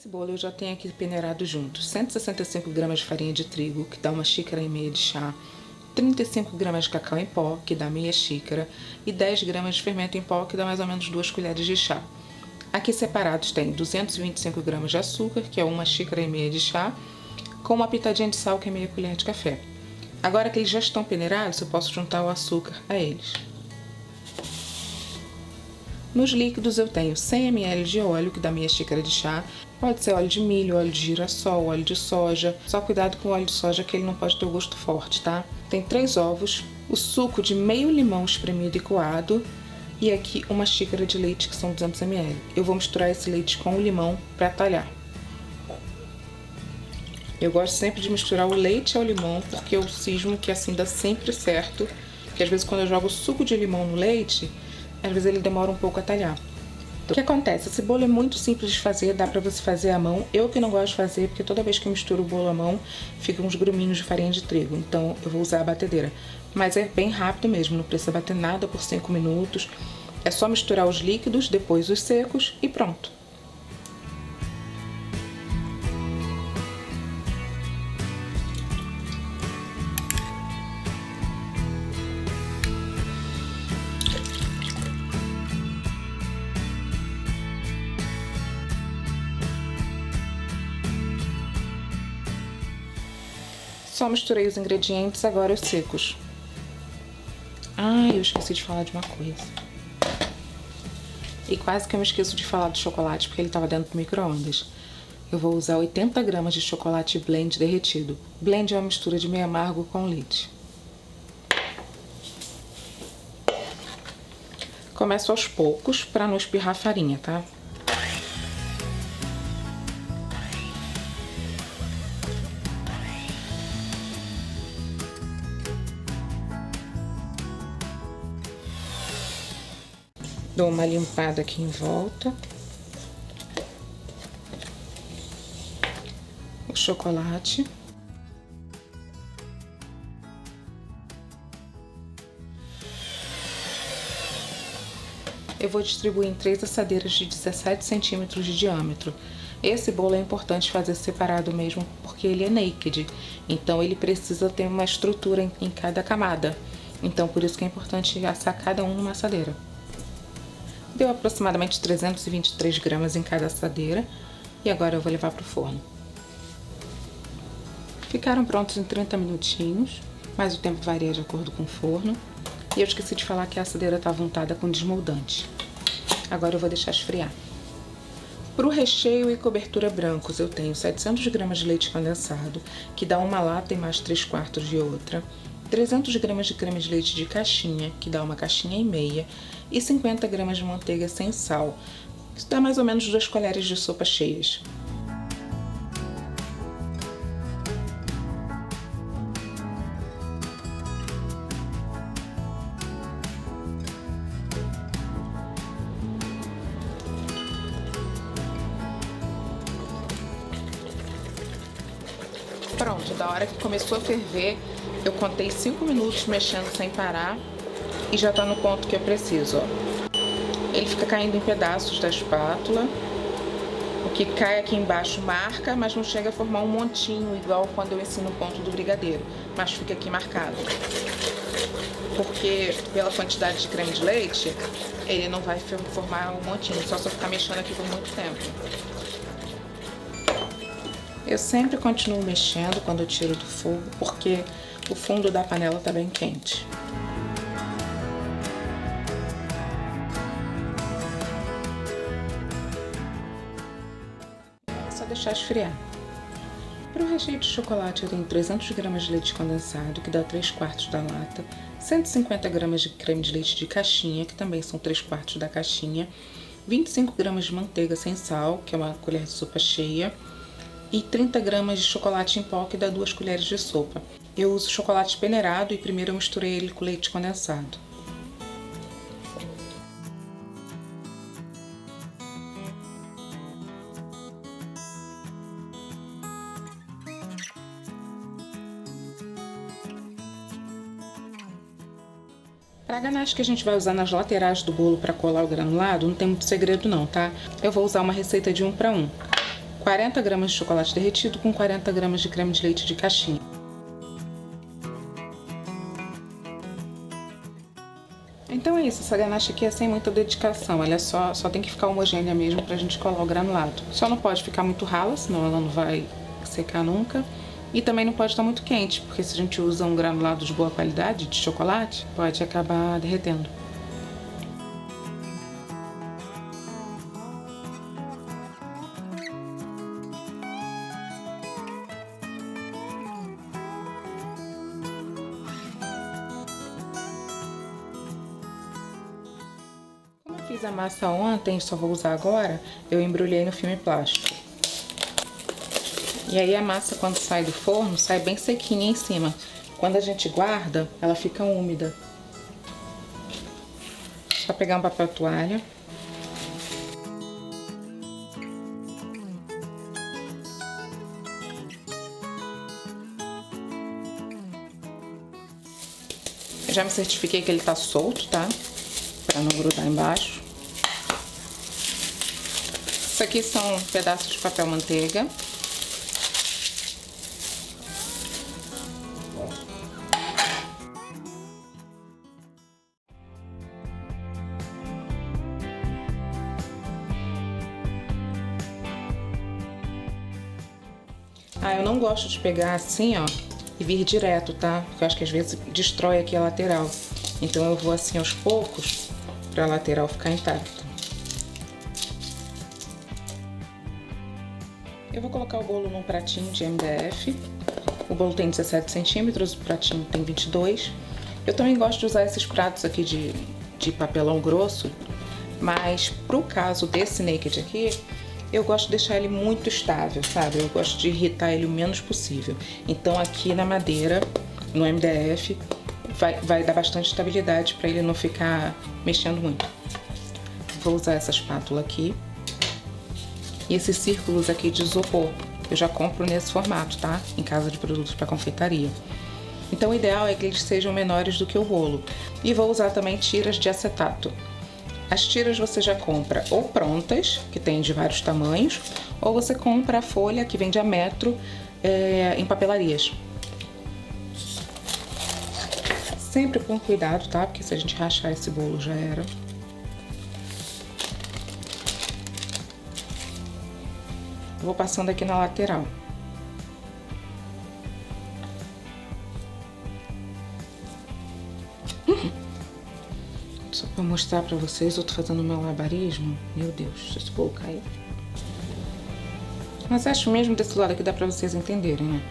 Esse bolo eu já tenho aqui peneirado junto. 165 gramas de farinha de trigo, que dá 1,5 xícaras de chá. 35 gramas de cacau em pó, que dá meia xícara. E 10 gramas de fermento em pó, que dá mais ou menos 2 colheres de chá. Aqui separados tem 225 gramas de açúcar, que é 1,5 xícaras de chá, com uma pitadinha de sal, que é meia colher de café. Agora que eles já estão peneirados, eu posso juntar o açúcar a eles. Nos líquidos eu tenho 100 ml de óleo, que dá meia xícara de chá. Pode ser óleo de milho, óleo de girassol, óleo de soja. Só cuidado com o óleo de soja, que ele não pode ter o gosto forte, tá? Tem 3 ovos, o suco de meio limão espremido e coado. E aqui 1 xícara de leite, que são 200 ml. Eu vou misturar esse leite com o limão para talhar. Eu gosto sempre de misturar o leite ao limão, porque eu cismo que assim dá sempre certo. Porque às vezes quando eu jogo suco de limão no leite, às vezes ele demora um pouco a talhar. O que acontece? Esse bolo é muito simples de fazer, dá pra você fazer à mão. Eu que não gosto de fazer, porque toda vez que eu misturo o bolo à mão, ficam uns gruminhos de farinha de trigo. Então eu vou usar a batedeira. Mas é bem rápido mesmo, não precisa bater nada por 5 minutos. É só misturar os líquidos, depois os secos e pronto. Só misturei os ingredientes, agora os secos. Eu esqueci de falar de uma coisa. E quase que eu me esqueço de falar do chocolate, porque ele estava dentro do micro-ondas. Eu vou usar 80 gramas de chocolate blend derretido. Blend é uma mistura de meio amargo com leite. Começo aos poucos, para não espirrar a farinha, tá? Dou uma limpada aqui em volta. O chocolate. Eu vou distribuir em 3 assadeiras de 17 centímetros de diâmetro. Esse bolo é importante fazer separado mesmo, porque ele é naked. Então ele precisa ter uma estrutura em cada camada. Então por isso que é importante assar cada um numa assadeira. Deu aproximadamente 323 gramas em cada assadeira. E agora eu vou levar para o forno. Ficaram prontos em 30 minutinhos, mas o tempo varia de acordo com o forno. E eu esqueci de falar que a assadeira estava untada com desmoldante. Agora eu vou deixar esfriar. Para o recheio e cobertura brancos, eu tenho 700 gramas de leite condensado, que dá uma lata e mais 3/4 de outra. 300 gramas de creme de leite de caixinha, que dá uma caixinha e meia, e 50 gramas de manteiga sem sal, que dá mais ou menos 2 colheres de sopa cheias. Pronto, da hora que começou a ferver, eu contei 5 minutos mexendo sem parar e já tá no ponto que eu preciso, ó. Ele fica caindo em pedaços da espátula. O que cai aqui embaixo marca, mas não chega a formar um montinho igual quando eu ensino o ponto do brigadeiro, mas fica aqui marcado. Porque pela quantidade de creme de leite, ele não vai formar um montinho, só se eu ficar mexendo aqui por muito tempo. Eu sempre continuo mexendo quando eu tiro do fogo, porque o fundo da panela tá bem quente. É só deixar esfriar. Para o recheio de chocolate eu tenho 300 gramas de leite condensado, que dá 3/4 da lata, 150 gramas de creme de leite de caixinha, que também são 3/4 da caixinha, 25 gramas de manteiga sem sal, que é uma colher de sopa cheia, e 30 gramas de chocolate em pó, que dá 2 colheres de sopa. Eu uso chocolate peneirado e primeiro eu misturei ele com leite condensado. Para a ganache que a gente vai usar nas laterais do bolo para colar o granulado, não tem muito segredo não, tá? Eu vou usar uma receita de 1 para 1. 40 gramas de chocolate derretido com 40 gramas de creme de leite de caixinha. Então é isso, essa ganache aqui é sem muita dedicação, ela é só tem que ficar homogênea mesmo pra gente colar o granulado. Só não pode ficar muito rala, senão ela não vai secar nunca. E também não pode estar muito quente, porque se a gente usa um granulado de boa qualidade, de chocolate, pode acabar derretendo. Fiz a massa ontem, só vou usar agora, eu embrulhei no filme plástico. E aí a massa, quando sai do forno, sai bem sequinha em cima. Quando a gente guarda, ela fica úmida. Só pegar um papel toalha. Eu já me certifiquei que ele tá solto, tá? Pra não grudar embaixo. Isso aqui são pedaços de papel manteiga. Eu não gosto de pegar assim, ó, e vir direto, tá? Porque eu acho que às vezes destrói aqui a lateral. Então eu vou assim aos poucos, pra lateral ficar intacta. Eu vou colocar o bolo num pratinho de MDF. O bolo tem 17 centímetros, o pratinho tem 22. Eu também gosto de usar esses pratos aqui de papelão grosso, mas pro caso desse naked aqui, eu gosto de deixar ele muito estável, sabe? Eu gosto de irritar ele o menos possível. Então aqui na madeira, no MDF, vai dar bastante estabilidade para ele não ficar mexendo muito. Vou usar essa espátula aqui. E esses círculos aqui de isopor, eu já compro nesse formato, tá? Em casa de produtos para confeitaria. Então o ideal é que eles sejam menores do que o rolo. E vou usar também tiras de acetato. As tiras você já compra ou prontas, que tem de vários tamanhos, ou você compra a folha que vende a metro em papelarias. Sempre com cuidado, tá? Porque se a gente rachar esse bolo já era. Vou passando aqui na lateral. Só pra mostrar pra vocês, eu tô fazendo meu malabarismo. Meu Deus, se esse bolo cair. Mas acho mesmo desse lado aqui dá pra vocês entenderem, né?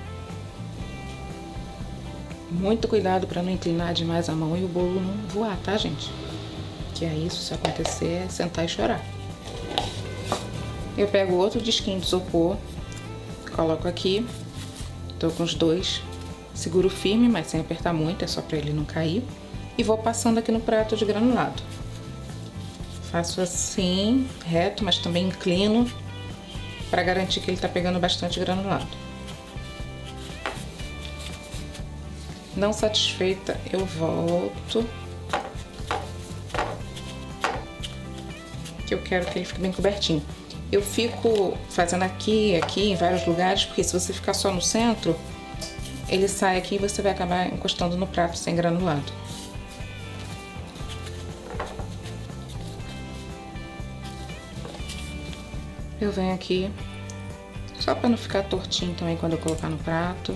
Muito cuidado pra não inclinar demais a mão e o bolo não voar, tá, gente? Que é isso, se acontecer, é sentar e chorar. Eu pego outro disquinho de isopor, coloco aqui, tô com os dois, seguro firme, mas sem apertar muito, é só pra ele não cair, e vou passando aqui no prato de granulado. Faço assim, reto, mas também inclino, pra garantir que ele tá pegando bastante granulado. Não satisfeita, eu volto, que eu quero que ele fique bem cobertinho. Eu fico fazendo aqui, em vários lugares, porque se você ficar só no centro, ele sai aqui e você vai acabar encostando no prato sem granulado. Eu venho aqui, só para não ficar tortinho também quando eu colocar no prato.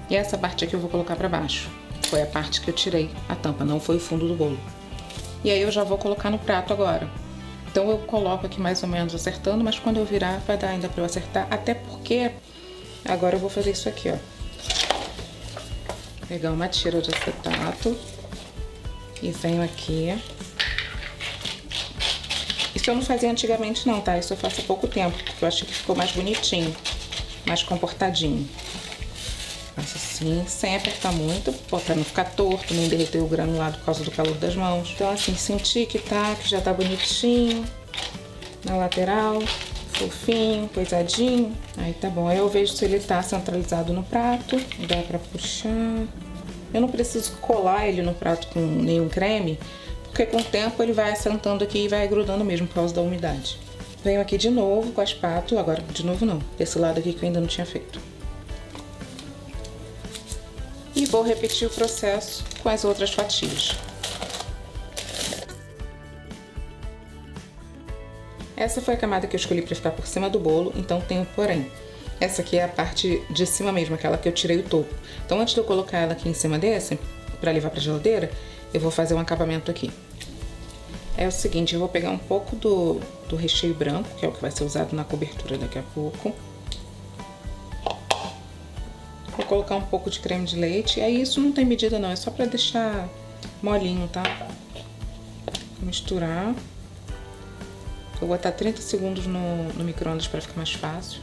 E essa parte aqui eu vou colocar para baixo. Foi a parte que eu tirei a tampa, não foi o fundo do bolo. E aí eu já vou colocar no prato agora. Então eu coloco aqui mais ou menos acertando, mas quando eu virar vai dar ainda para eu acertar, até porque agora eu vou fazer isso aqui, ó. Pegar uma tira de acetato e venho aqui. Isso eu não fazia antigamente não, tá? Isso eu faço há pouco tempo, porque eu achei que ficou mais bonitinho, mais comportadinho. Faço assim, sem apertar muito, pra não ficar torto, nem derreter o granulado por causa do calor das mãos. Então assim, senti que já tá bonitinho, na lateral, fofinho, coisadinho. Aí tá bom, aí eu vejo se ele tá centralizado no prato, dá pra puxar. Eu não preciso colar ele no prato com nenhum creme, porque com o tempo ele vai assentando aqui e vai grudando mesmo por causa da umidade. Venho aqui de novo com a espátula, agora de novo não, desse lado aqui que eu ainda não tinha feito. E vou repetir o processo com as outras fatias. Essa foi a camada que eu escolhi para ficar por cima do bolo, então tem um porém. Essa aqui é a parte de cima mesmo, aquela que eu tirei o topo. Então antes de eu colocar ela aqui em cima desse, para levar para geladeira, eu vou fazer um acabamento aqui. É o seguinte, eu vou pegar um pouco do recheio branco, que é o que vai ser usado na cobertura daqui a pouco. Vou colocar um pouco de creme de leite. Aí isso não tem medida não, é só para deixar molinho, tá? Vou misturar. Vou botar 30 segundos no micro-ondas para ficar mais fácil.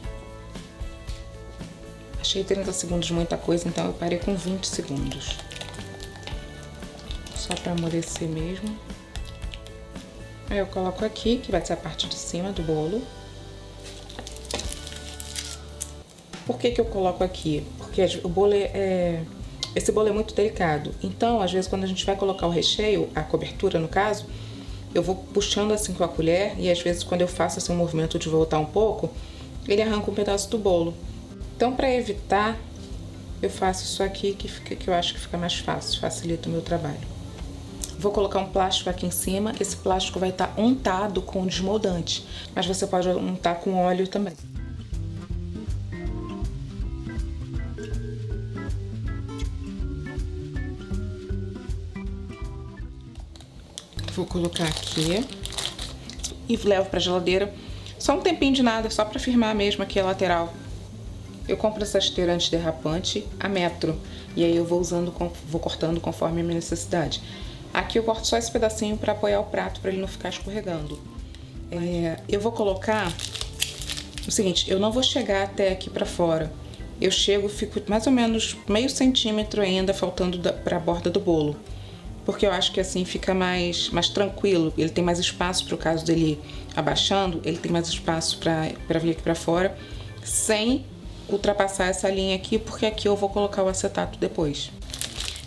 Achei 30 segundos muita coisa, então eu parei com 20 segundos. Só para amolecer mesmo. Aí eu coloco aqui, que vai ser a parte de cima do bolo. Por que que eu coloco aqui? Porque o bolo esse bolo é muito delicado. Então, às vezes, quando a gente vai colocar o recheio, a cobertura no caso, eu vou puxando assim com a colher e às vezes quando eu faço assim um movimento de voltar um pouco, ele arranca um pedaço do bolo. Então, para evitar, eu faço isso aqui que eu acho que fica mais fácil, facilita o meu trabalho. Vou colocar um plástico aqui em cima, esse plástico vai estar untado com desmoldante, mas você pode untar com óleo também. Vou colocar aqui e levo para geladeira. Só um tempinho de nada, só para firmar mesmo aqui a lateral. Eu compro essa esteira antiderrapante a metro e aí eu vou vou cortando conforme a minha necessidade. Aqui eu corto só esse pedacinho para apoiar o prato, para ele não ficar escorregando. Eu vou colocar o seguinte, eu não vou chegar até aqui para fora. Eu chego, fico mais ou menos meio centímetro ainda faltando para a borda do bolo. Porque eu acho que assim fica mais tranquilo, ele tem mais espaço para o caso dele abaixando, ele tem mais espaço para vir aqui para fora, sem ultrapassar essa linha aqui, porque aqui eu vou colocar o acetato depois.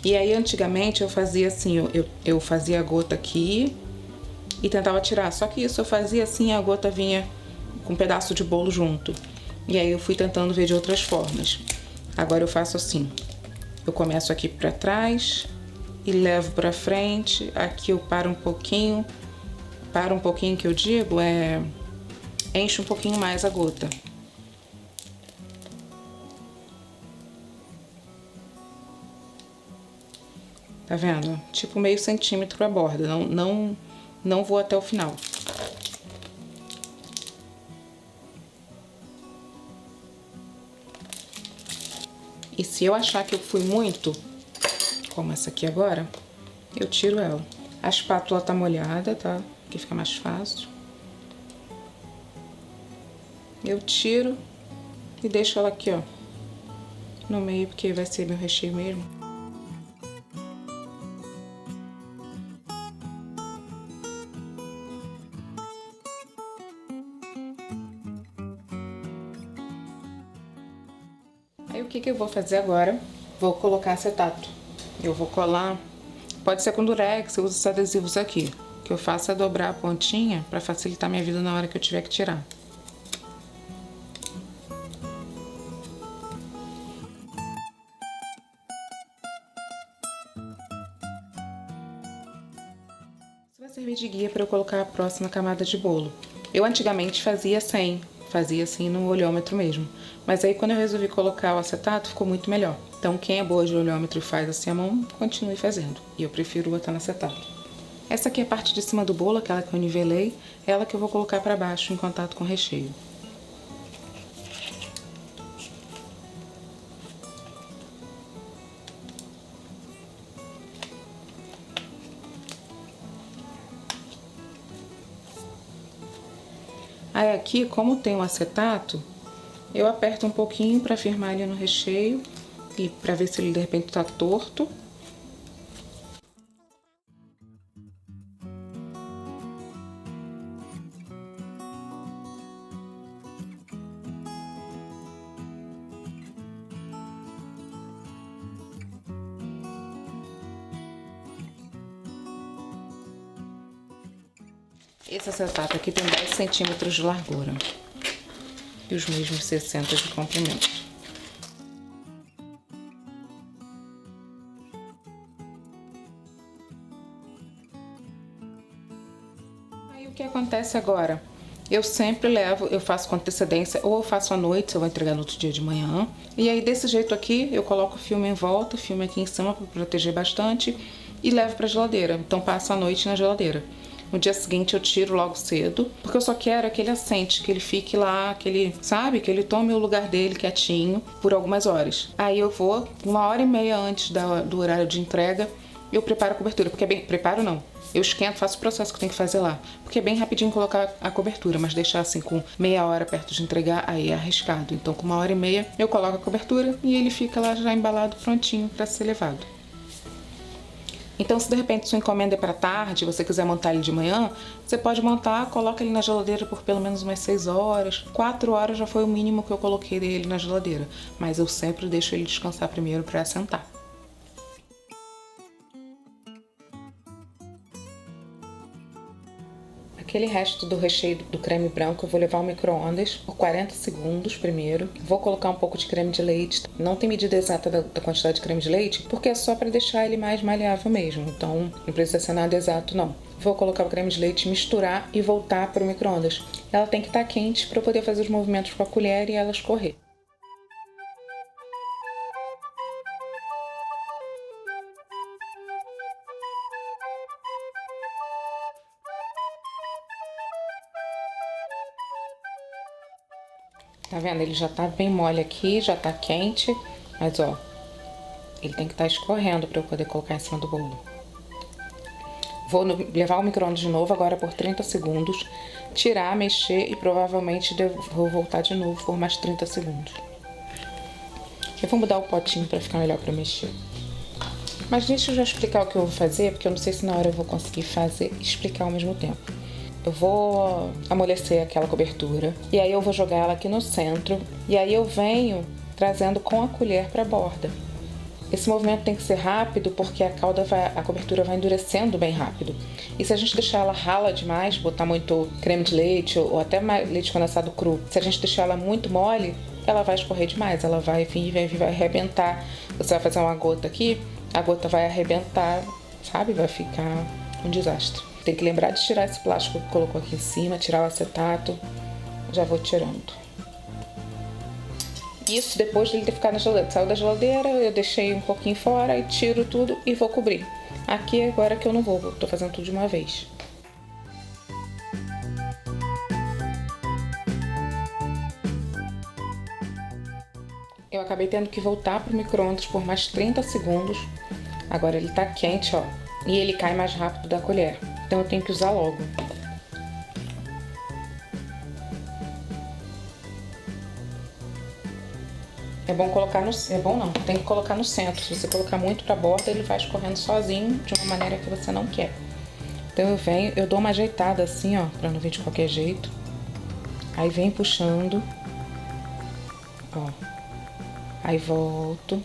E aí antigamente eu fazia assim, eu fazia a gota aqui e tentava tirar, só que isso eu fazia assim, a gota vinha com um pedaço de bolo junto. E aí eu fui tentando ver de outras formas. Agora eu faço assim, eu começo aqui para trás e levo para frente, aqui eu paro um pouquinho que eu digo, enche um pouquinho mais a gota. Tá vendo? Tipo meio centímetro a borda, não vou até o final. E se eu achar que eu fui muito, como essa aqui agora, eu tiro ela. A espátula tá molhada, tá? Que fica mais fácil. Eu tiro e deixo ela aqui, ó, no meio, porque vai ser meu recheio mesmo. Aí o que eu vou fazer agora? Vou colocar acetato. Eu vou colar, pode ser com durex, eu uso esses adesivos aqui. O que eu faço é dobrar a pontinha para facilitar minha vida na hora que eu tiver que tirar. Isso vai servir de guia para eu colocar a próxima camada de bolo. Eu antigamente fazia sem, fazia assim no olhômetro mesmo. Mas aí quando eu resolvi colocar o acetato, ficou muito melhor. Então quem é boa de olhômetro e faz assim a mão, continue fazendo. E eu prefiro botar no acetato. Essa aqui é a parte de cima do bolo, aquela que eu nivelei, é ela que eu vou colocar para baixo em contato com o recheio. Aí aqui, como tem o acetato, eu aperto um pouquinho para firmar ele no recheio e para ver se ele de repente tá torto. Esse acetato aqui tem 10 centímetros de largura e os mesmos 60 de comprimento. Aí o que acontece agora? Eu sempre levo, eu faço com antecedência, ou eu faço à noite, eu vou entregar no outro dia de manhã. E aí desse jeito aqui, eu coloco o filme em volta, o filme aqui em cima para proteger bastante e levo para geladeira. Então passo a noite na geladeira. No dia seguinte eu tiro logo cedo, porque eu só quero que ele assente, que ele fique lá, que ele, sabe, que ele tome o lugar dele quietinho por algumas horas. Aí eu vou, 1h30 antes do horário de entrega, eu preparo a cobertura, porque é bem, preparo não. Eu esquento, faço o processo que eu tenho que fazer lá. Porque é bem rapidinho colocar a cobertura, mas deixar assim com meia hora perto de entregar, aí é arriscado. Então com 1h30 eu coloco a cobertura e ele fica lá já embalado, prontinho para ser levado. Então se de repente sua encomenda é para tarde, você quiser montar ele de manhã, você pode montar, coloca ele na geladeira por pelo menos umas 6 horas. 4 horas já foi o mínimo que eu coloquei dele na geladeira. Mas eu sempre deixo ele descansar primeiro para assentar. Aquele resto do recheio do creme branco eu vou levar ao micro-ondas por 40 segundos primeiro. Vou colocar um pouco de creme de leite. Não tem medida exata da quantidade de creme de leite, porque é só para deixar ele mais maleável mesmo. Então não precisa ser nada exato não. Vou colocar o creme de leite, misturar e voltar para o micro-ondas. Ela tem que estar quente para eu poder fazer os movimentos com a colher e ela escorrer. Tá vendo? Ele já tá bem mole aqui, já tá quente, mas ó, ele tem que estar escorrendo para eu poder colocar em cima do bolo. Vou levar o micro-ondas de novo agora por 30 segundos, tirar, mexer e provavelmente vou voltar de novo por mais 30 segundos. Eu vou mudar o potinho para ficar melhor para mexer. Mas deixa eu já explicar o que eu vou fazer, porque eu não sei se na hora eu vou conseguir fazer e explicar ao mesmo tempo. Eu vou amolecer aquela cobertura e aí eu vou jogar ela aqui no centro e aí eu venho trazendo com a colher para a borda. Esse movimento tem que ser rápido porque a cobertura vai endurecendo bem rápido. E se a gente deixar ela rala demais, botar muito creme de leite ou até leite condensado cru, se a gente deixar ela muito mole, ela vai escorrer demais, ela vai vir e vai arrebentar. Você vai fazer uma gota aqui, a gota vai arrebentar, sabe? Vai ficar um desastre. Tem que lembrar de tirar esse plástico que colocou aqui em cima, tirar o acetato. Já vou tirando. Isso depois de ele ter ficado na geladeira. Saiu da geladeira, eu deixei um pouquinho fora e tiro tudo e vou cobrir. Aqui agora que eu não vou, tô fazendo tudo de uma vez. Eu acabei tendo que voltar pro micro-ondas por mais 30 segundos. Agora ele tá quente, ó. E ele cai mais rápido da colher. Então eu tenho que usar logo. É bom colocar no... É bom não, tem que colocar no centro. Se você colocar muito pra borda, ele vai escorrendo sozinho de uma maneira que você não quer. Então eu venho, eu dou uma ajeitada assim, ó, pra não vir de qualquer jeito. Aí vem puxando. Ó. Aí volto.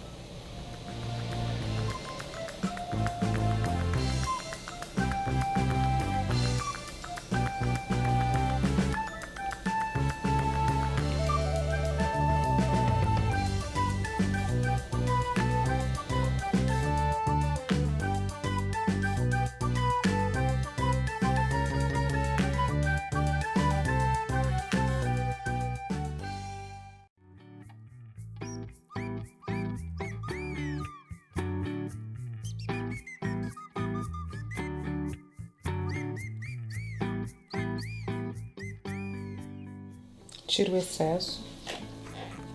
Tiro o excesso.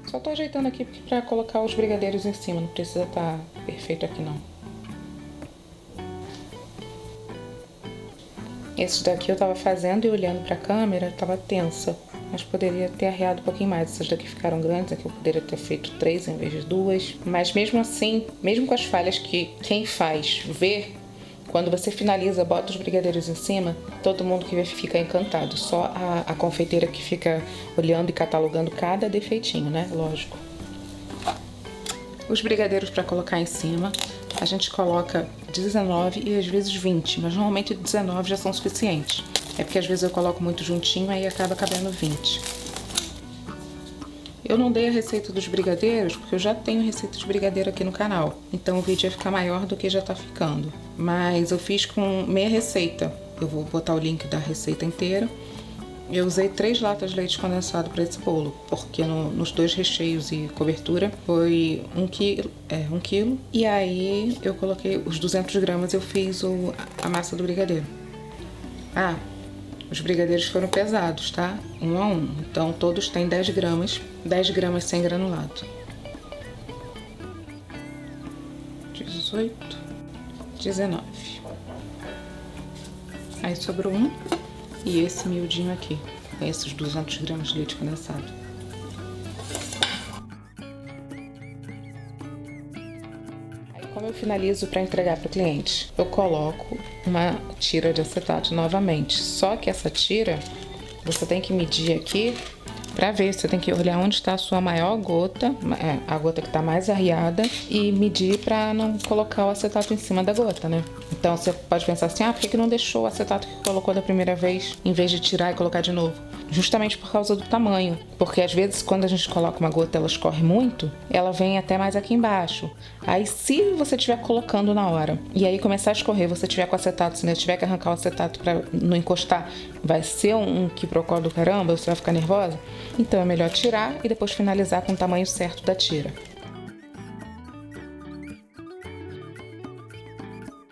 Só tô ajeitando aqui pra colocar os brigadeiros em cima, não precisa estar perfeito aqui não. Esse daqui eu tava fazendo e olhando pra câmera, tava tensa, mas poderia ter arreado um pouquinho mais. Essas daqui ficaram grandes, aqui eu poderia ter feito 3 em vez de 2. Mas mesmo assim, mesmo com as falhas que quem faz vê, quando você finaliza, bota os brigadeiros em cima, todo mundo que vê fica encantado. Só a confeiteira que fica olhando e catalogando cada defeitinho, né? Lógico. Os brigadeiros para colocar em cima, a gente coloca 19 e às vezes 20, mas normalmente 19 já são suficientes. É porque às vezes eu coloco muito juntinho, aí acaba cabendo 20. Eu não dei a receita dos brigadeiros, porque eu já tenho receita de brigadeiro aqui no canal. Então o vídeo ia ficar maior do que já tá ficando. Mas eu fiz com meia receita. Eu vou botar o link da receita inteira. Eu usei 3 latas de leite condensado para esse bolo, porque nos 2 recheios e cobertura foi 1 quilo. E aí eu coloquei os 200 gramas, eu fiz a massa do brigadeiro. Ah, os brigadeiros foram pesados, tá? 1 a 1. Então todos têm 10 gramas. 10 gramas sem granulado. 18, 19. Aí sobrou 1. E esse miudinho aqui, com esses 200 gramas de leite condensado. Aí como eu finalizo para entregar para o cliente? Eu coloco uma tira de acetato novamente. Só que essa tira, você tem que medir aqui para ver, você tem que olhar onde está a sua maior gota, a gota que está mais arriada, e medir para não colocar o acetato em cima da gota, né? Então você pode pensar assim, por que não deixou o acetato que colocou da primeira vez, em vez de tirar e colocar de novo? Justamente por causa do tamanho, porque às vezes quando a gente coloca uma gota ela escorre muito, ela vem até mais aqui embaixo. Aí se você estiver colocando na hora e aí começar a escorrer, você tiver com acetato, se não tiver que arrancar o acetato para não encostar, vai ser um quiprocó do caramba, você vai ficar nervosa. Então é melhor tirar e depois finalizar com o tamanho certo da tira.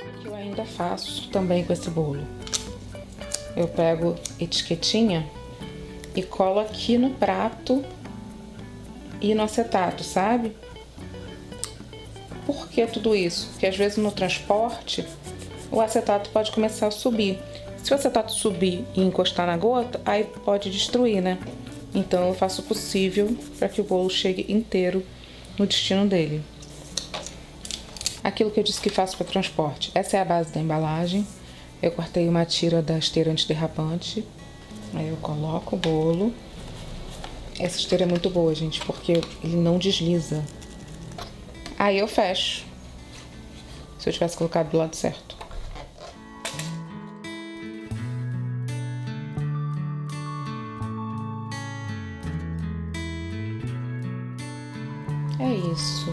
O que eu ainda faço também com esse bolo? Eu pego etiquetinha e colo aqui no prato e no acetato, sabe? Por que tudo isso? Porque às vezes no transporte o acetato pode começar a subir. Se o acetato subir e encostar na gota, aí pode destruir, né? Então eu faço o possível para que o bolo chegue inteiro no destino dele. Aquilo que eu disse que faço para transporte. Essa é a base da embalagem. Eu cortei uma tira da esteira antiderrapante. Aí eu coloco o bolo. Essa esteira é muito boa, gente, porque ele não desliza. Aí eu fecho. Se eu tivesse colocado do lado certo. É isso.